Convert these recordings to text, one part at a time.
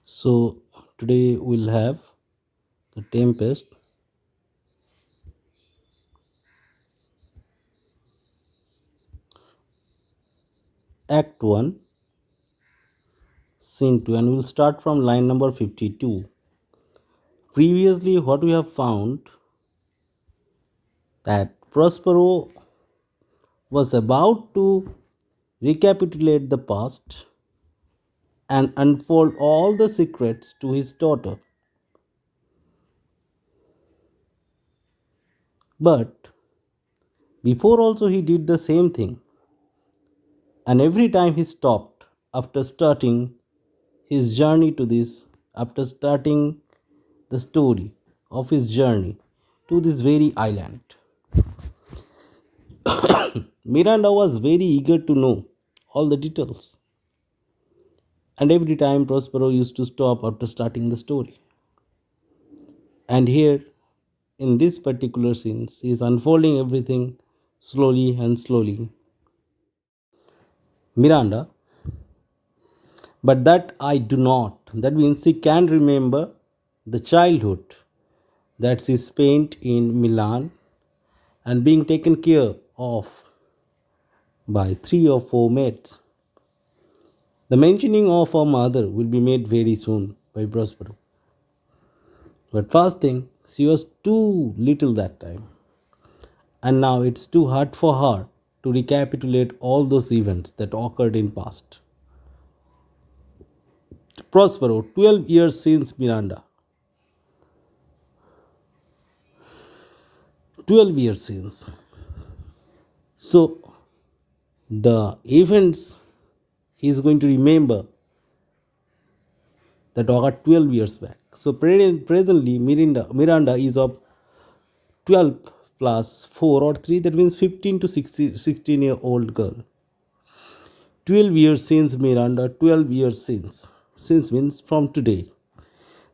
So today we'll have The Tempest, Act 1, Scene 2, and we'll start from line number 52. Previously, what we have found that Prospero was about to recapitulate the past and unfold all the secrets to his daughter. But before also he did the same thing, and every time he stopped after starting his journey to this, after starting the story of his journey to this very island. Miranda was very eager to know all the details, and every time Prospero used to stop after starting the story. And here, in this particular scene, he is unfolding everything slowly and slowly. Miranda, but that I do not. That means she can remember the childhood that she spent in Milan and being taken care of by three or four maids. The mentioning of her mother will be made very soon by Prospero. But first thing, she was too little that time, and now it's too hard for her to recapitulate all those events that occurred in past. Prospero, 12 years since Miranda. 12 years since. So the events he is going to remember that occurred 12 years back. So presently Miranda is of 12 plus 4 or 3, that means 15 to 16-year-old girl. 12 years since Miranda, 12 years since. Since means from today.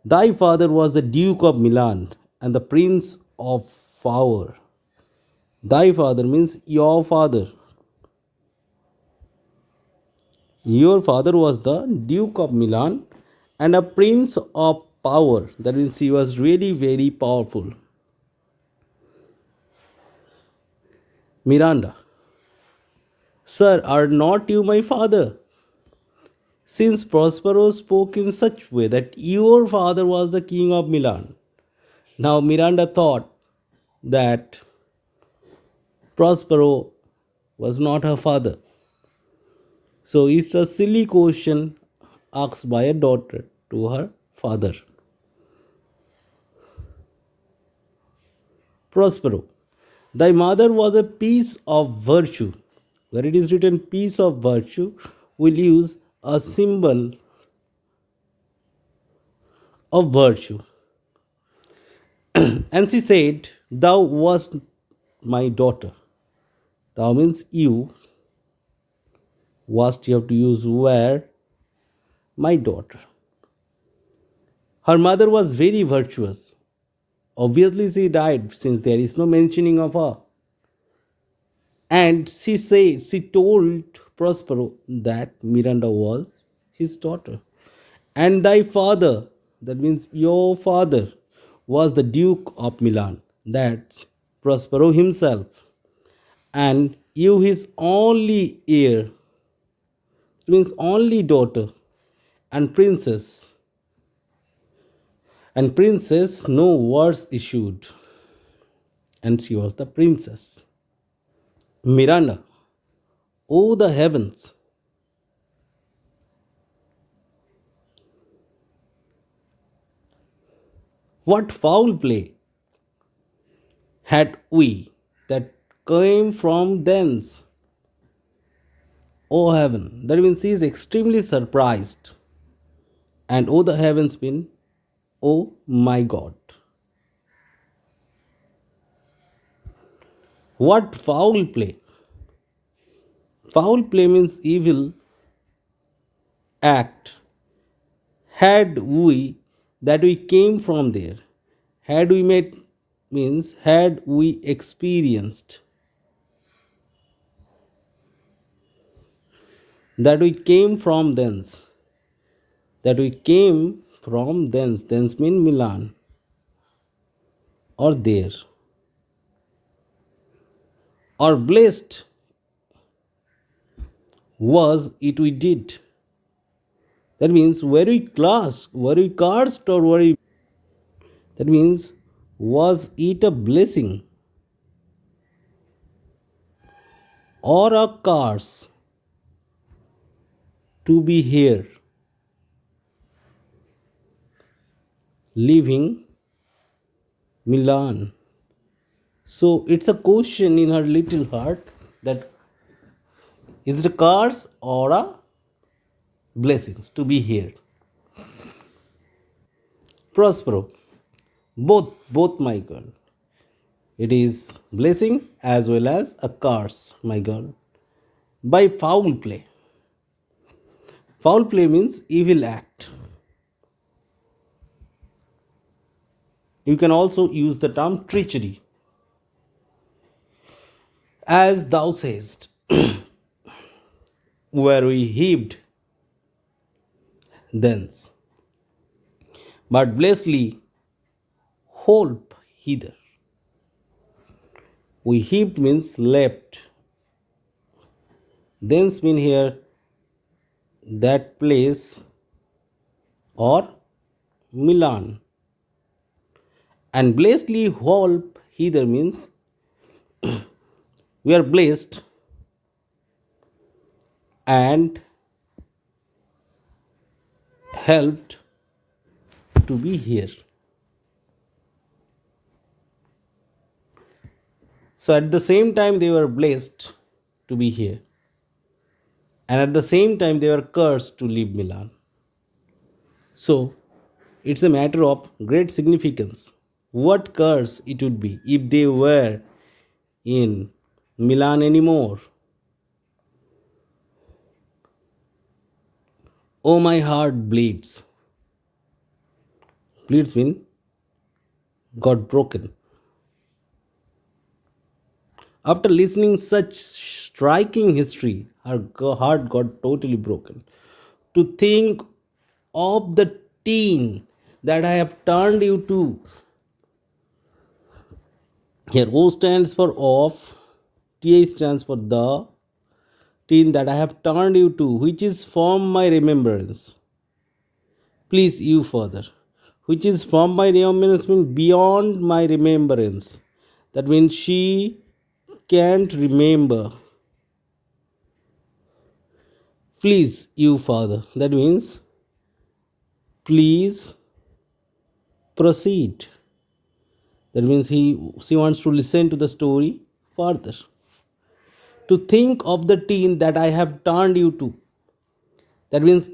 Thy father was the Duke of Milan and the Prince of Power. Thy father means your father. Your father was the Duke of Milan and a Prince of Power. That means he was really very powerful. Miranda, sir, are not you my father? Since Prospero spoke in such way that your father was the king of Milan. Now Miranda thought that Prospero was not her father. So it's a silly question asked by a daughter to her father. Prospero, thy mother was a piece of virtue. Where it is written piece of virtue, we'll use a symbol of virtue. And she said, thou wast my daughter. Thou means you, wast you have to use were, my daughter. Her mother was very virtuous. Obviously, she died since there is no mentioning of her. And she told Prospero that Miranda was his daughter. And thy father, that means your father, was the Duke of Milan. That's Prospero himself. And you, his only heir, means only daughter, and princess. And princess, no words issued. And she was the princess. Miranda, oh the heavens, what foul play had we that came from thence? O heaven, that means he is extremely surprised. And oh the heavens mean, oh my God. What foul play? Foul play means evil act. Had we that we came from there. Had we met means had we experienced that we came from thence. that we came from thence. Thence mean Milan or there. Or blessed was it we did. That means were we classed, were we cursed, or were we. That means was it a blessing or a curse to be here, leaving Milan? So it's a question in her little heart that is it a curse or a blessings to be here? Prospero, both my girl. It is blessing as well as a curse, my girl. By foul play. Foul play means evil act. You can also use the term treachery. As thou sayest, where we heaved thence, but blessedly holp hither. We heaved means leapt. Thence mean here that place or Milan. And blessedly holp hither means we are blessed and helped to be here. So at the same time, they were blessed to be here, and at the same time, they were cursed to leave Milan. So it's a matter of great significance. What curse it would be if they were in Milan anymore? Oh, my heart bleeds. Bleeds mean got broken. After listening such striking history, her heart got totally broken. To think of the teen that I have turned you to. Here O stands for of, TA stands for the teen that I have turned you to, which is from my remembrance. Please you further. Which is from my remembrance means beyond my remembrance. That means she can't remember. Please you father. That means please proceed. That means she wants to listen to the story further. To think of the teen that I have turned you to. That means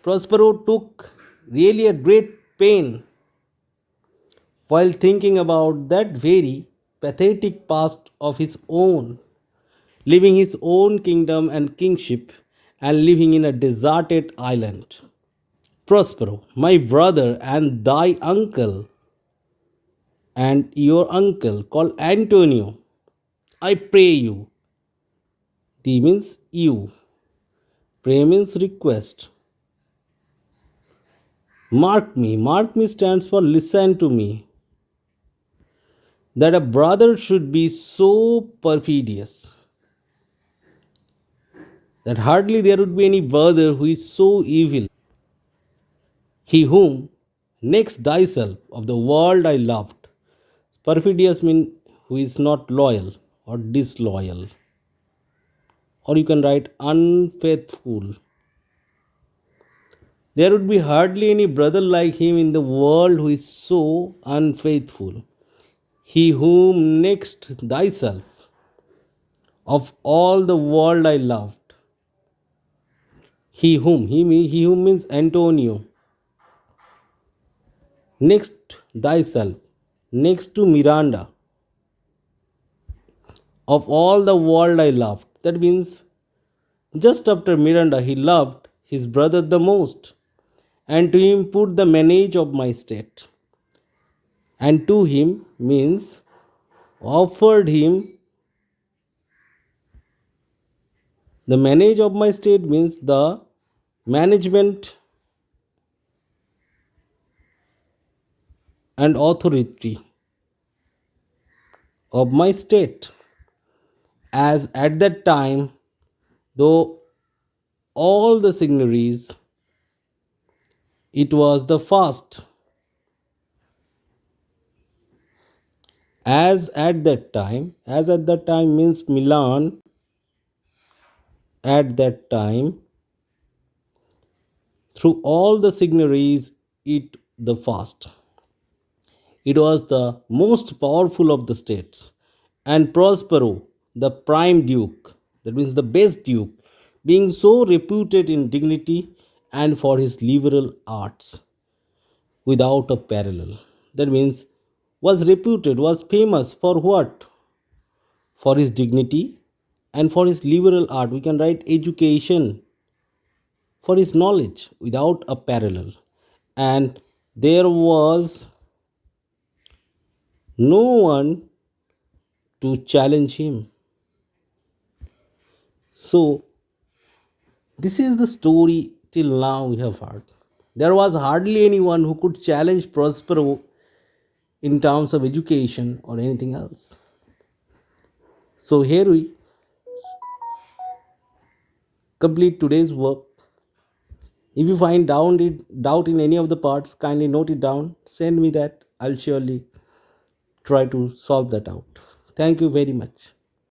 Prospero took really a great pain while thinking about that very pathetic past of his own, living his own kingdom and kingship and living in a deserted island. Prospero, my brother and thy uncle and your uncle called Antonio, I pray you. Thee means you. Pray means request. Mark me. Mark me stands for listen to me. That a brother should be so perfidious that hardly there would be any brother who is so evil. He whom next thyself of the world I loved. Perfidious means who is not loyal or disloyal. Or you can write unfaithful. There would be hardly any brother like him in the world who is so unfaithful. He whom next thyself of all the world I loved. He whom means Antonio. Next thyself, next to Miranda, of all the world I loved. That means just after Miranda, he loved his brother the most, and to him put the manage of my state. And to him means offered him the manage of my state means the management and authority of my state, as at that time, though all the signaries, it was the first, as at that time means Milan at that time, through all the signaries, it the first. It was the most powerful of the states. And Prospero, the prime duke, that means the best duke, being so reputed in dignity and for his liberal arts without a parallel. That means was reputed, was famous for what? For his dignity and for his liberal art. We can write education, for his knowledge without a parallel. And there was no one to challenge him. So, this is the story till now we have heard. There was hardly anyone who could challenge Prospero in terms of education or anything else. So, here we complete today's work. If you find doubt in any of the parts, kindly note it down. Send me that. I'll surely try to solve that out. Thank you very much.